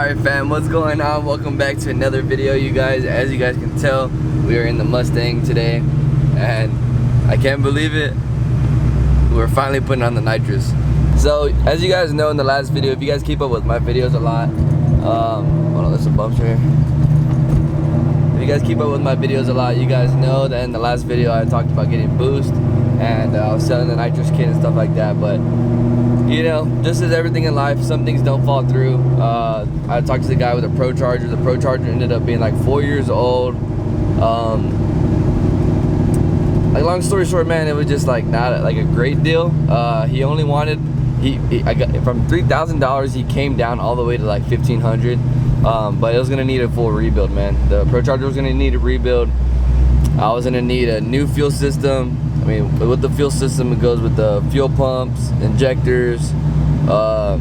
Alright fam, what's going on? Welcome back to another video, you guys. As you guys can tell, we are in the Mustang today, and I can't believe it, we're finally putting on the nitrous. So, as you guys know in the last video, if you guys keep up with my videos a lot, hold on, there's some bumps right here. If you guys keep up with my videos a lot, you guys know that in the last video I talked about getting boost, and I was selling the nitrous kit and stuff like that, but you know, just as everything in life, some things don't fall through. I talked to the guy with a Pro Charger. The Pro Charger ended up being like 4 years old. Like, long story short, man, it was just like not like a great deal. He only wanted, I got from $3,000. He came down all the way to like $1,500. But it was gonna need a full rebuild, man. The Pro Charger was gonna need a rebuild. I was gonna need a new fuel system. I mean, with the fuel system, it goes with the fuel pumps, injectors. I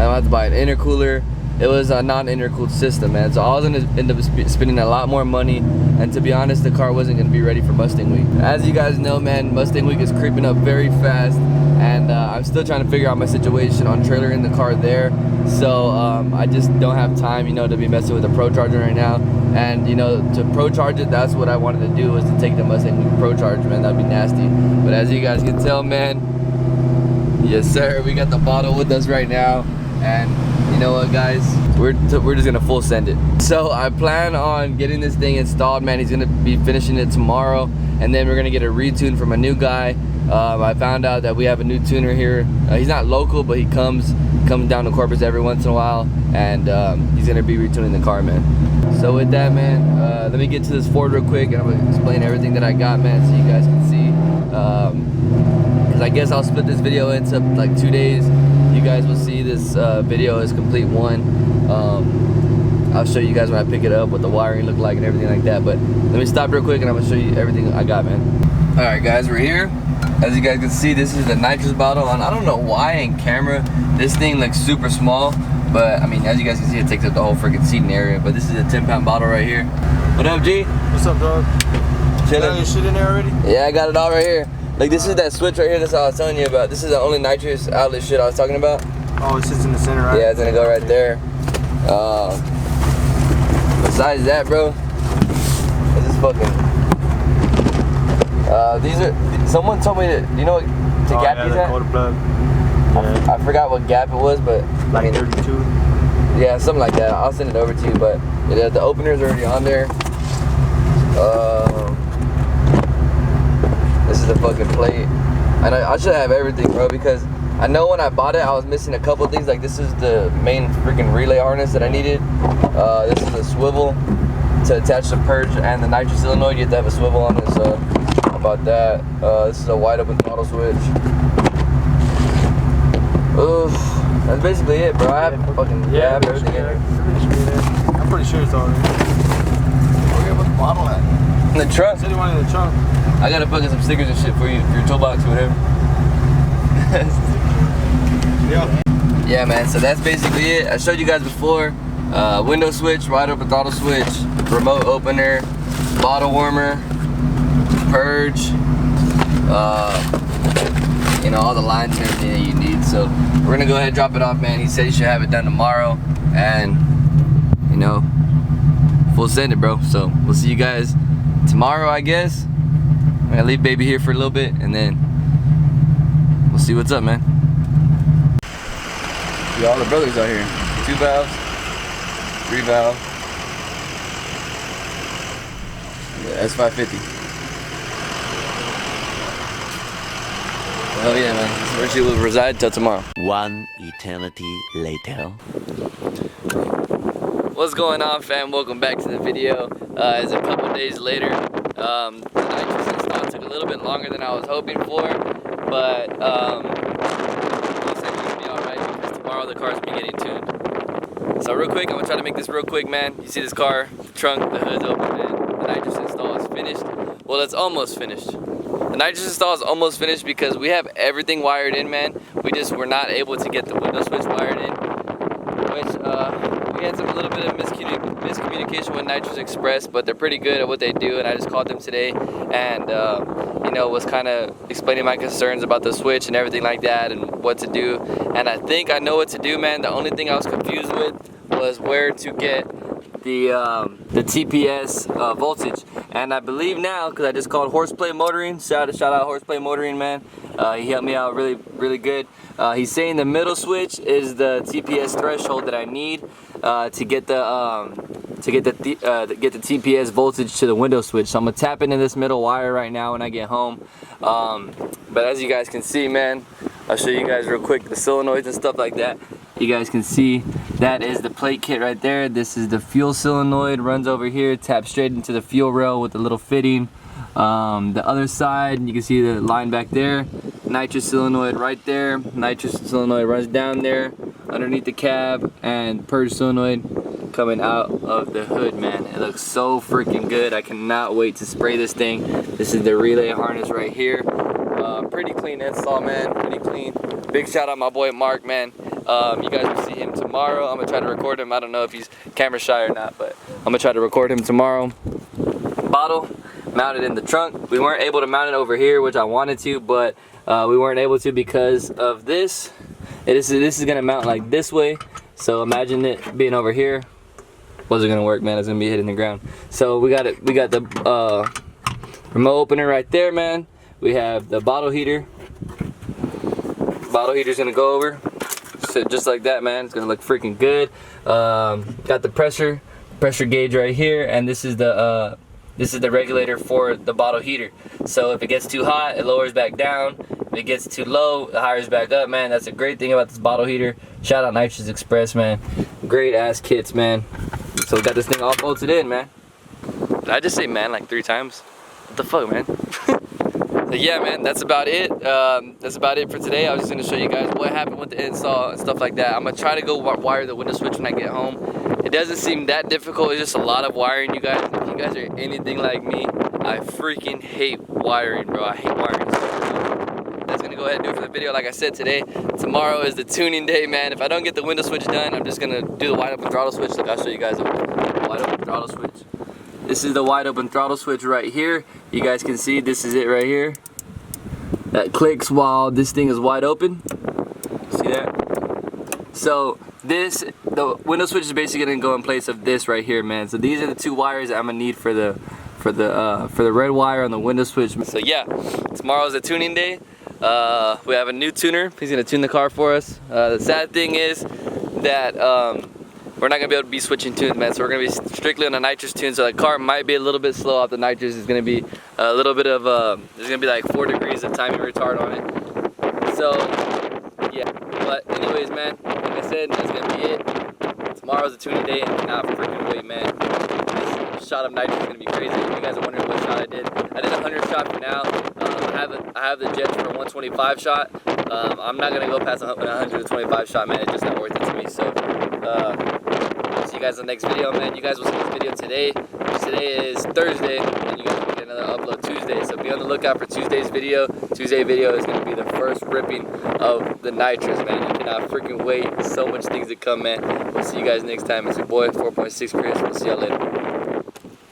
don't have to buy an intercooler. It was a non-intercooled system, man. So I was gonna end up spending a lot more money. And to be honest, the car wasn't gonna be ready for Mustang Week. As you guys know, man, Mustang Week is creeping up very fast. And I'm still trying to figure out my situation on trailering the car there. So I just don't have time, you know, to be messing with the Pro Charger right now. And you know, to Pro Charge it, that's what I wanted to do, was to take the Mustang Week Pro Charge, man. That'd be nasty. But as you guys can tell, man, yes sir, we got the bottle with us right now. And you know what, guys, we're just gonna full send it. So I plan on getting this thing installed, man. He's gonna be finishing it tomorrow, and then we're gonna get a retune from a new guy. I found out that we have a new tuner here. He's not local, but he comes down to Corpus every once in a while, and he's gonna be retuning the car, man. So with that, man, let me get to this Ford real quick, and I'm gonna explain everything that I got, man, so you guys can see. Because I guess I'll split this video into like 2 days. You guys will see this video as complete one. I'll show you guys when I pick it up what the wiring look like and everything like that. But let me stop real quick, and I'm gonna show you everything I got, man. All right, guys, we're here. As you guys can see, this is the nitrous bottle, and I don't know why in camera this thing looks super small, but I mean, as you guys can see, it takes up the whole freaking seating area. But this is a 10-pound bottle right here. What up, G? What's up, dog? Chilling. Got your shit in there already? Yeah, I got it all right here. Like, this is that switch right here. That's what I was telling you about. This is the only nitrous outlet shit I was talking about. Oh, it sits in the center, right? Yeah, it's gonna go right there. Besides that, bro, this is fucking. These are. Someone told me to. You know what? To gap these at? Quarter plug. Yeah. I forgot what gap it was, but Like I mean, 32. Yeah, something like that. I'll send it over to you, but yeah, the opener's already on there. This is the fucking plate, and I should have everything, bro, because I know when I bought it, I was missing a couple things. Like, this is the main freaking relay harness that I needed. This is a swivel to attach the purge and the nitrous solenoid. You have to have a swivel on it, so how about that? This is a wide open throttle switch. Oof, that's basically it, bro. I have fucking I have everything in here. I'm pretty sure it's all right. Where you put the bottle at? In the trunk. Said you wanted in the trunk. I gotta put some stickers and shit for you, for your toolbox or whatever. Yeah, man, so that's basically it. I showed you guys before. Window switch, wide open throttle switch, remote opener, bottle warmer, purge, you know, all the lines and everything that you need. So we're gonna go ahead and drop it off, man. He said he should have it done tomorrow, and you know, full send it, bro. So we'll see you guys tomorrow, I guess. I'm gonna leave baby here for a little bit, and then we'll see what's up, man. Yeah, all the brothers out here. 2 valves, 3 valve. Yeah, S550. Oh yeah, man. That's where she will reside till tomorrow. One eternity later. What's going on, fam? Welcome back to the video. It's a couple days later. The nitrous install took a little bit longer than I was hoping for, but looks like it's gonna be alright, because tomorrow the car's gonna be getting tuned. So real quick, I'm gonna try to make this real quick, man. You see this car, the trunk, the hood's open, man. The nitrous install is finished. Well, it's almost finished. The nitrous install is almost finished because we have everything wired in, man. We just were not able to get the window switch wired in, which we had a little bit of miscommunication with Nitrous Express, but they're pretty good at what they do, and I just called them today and you know, was kind of explaining my concerns about the switch and everything like that and what to do. And I think I know what to do, man. The only thing I was confused with was where to get the TPS voltage, and I believe now, because I just called Horseplay Motoring. Shout out Horseplay Motoring, man. He helped me out really good. He's saying the middle switch is the TPS threshold that I need to get the TPS voltage to the window switch. So I'm gonna tap into this middle wire right now when I get home. But as you guys can see, man, I'll show you guys real quick the solenoids and stuff like that. You guys can see that is the plate kit right there. This is the fuel solenoid, runs over here, taps straight into the fuel rail with the little fitting. The other side, you can see the line back there. Nitrous solenoid right there. Nitrous solenoid runs down there underneath the cab, and purge solenoid coming out of the hood, man. It looks so freaking good. I cannot wait to spray this thing. This is the relay harness right here. Pretty clean install, man. Pretty clean. Big shout out my boy Mark, man. You guys will see him tomorrow. I'm gonna try to record him. I don't know if he's camera shy or not, but I'm gonna try to record him tomorrow. Bottle mounted in the trunk. We weren't able to mount it over here, which I wanted to, but we weren't able to because of this. This is gonna mount like this way. So imagine it being over here. Wasn't gonna work, man. It's gonna be hitting the ground. So we got it. We got the remote opener right there, man. We have the bottle heater. Bottle heater's gonna go over. So just like that, man. It's gonna look freaking good. Got the pressure gauge right here, and this is the regulator for the bottle heater. So if it gets too hot, it lowers back down. If it gets too low, it hires back up, man. That's a great thing about this bottle heater. Shout out Nitrous Express, man. Great ass kits, man. So we got this thing all bolted in, man. Did I just say man like 3 times? What the fuck, man? So yeah, man, that's about it. That's about it for today. I was just gonna show you guys what happened with the install and stuff like that. I'm gonna try to go wire the window switch when I get home. It doesn't seem that difficult. It's just a lot of wiring, you guys. If you guys are anything like me, I freaking hate wiring, bro. I hate wiring so much. That's gonna go ahead and do it for the video. Like I said, tomorrow is the tuning day, man. If I don't get the window switch done, I'm just gonna do the wide open throttle switch. Like I'll show you guys the wide open throttle switch. This is the wide open throttle switch right here. You guys can see this is it right here. That clicks while this thing is wide open. See that? So the window switch is basically gonna go in place of this right here, man. So these are the 2 wires that I'm gonna need for the red wire on the window switch. So yeah, tomorrow's the tuning day. We have a new tuner. He's gonna tune the car for us. The sad thing is that we're not gonna be able to be switching tunes, man. So we're gonna be strictly on a nitrous tune. So the car might be a little bit slow off the nitrous. It's gonna be a little bit of there's gonna be like 4 degrees of timing retard on it. So yeah, but anyways, man, like I said, that's gonna be it. Tomorrow's the tuning day, and I cannot freaking wait, man. This shot of nitrous is gonna be crazy. If you guys are wondering what shot I did a 100 shot for now. I have the jets for a 125 shot. I'm not gonna go past a 125 shot, man. It's just not worth it to me. So see you guys in the next video, man. You guys will see this video today. Today is Thursday, and you guys will get another upload Tuesday. So be on the lookout for Tuesday's video. Tuesday video is gonna be the first ripping of the nitrous, man. You cannot freaking wait. So much things to come, man. We'll see you guys next time. It's your boy 4.6 Chris. We'll see y'all later.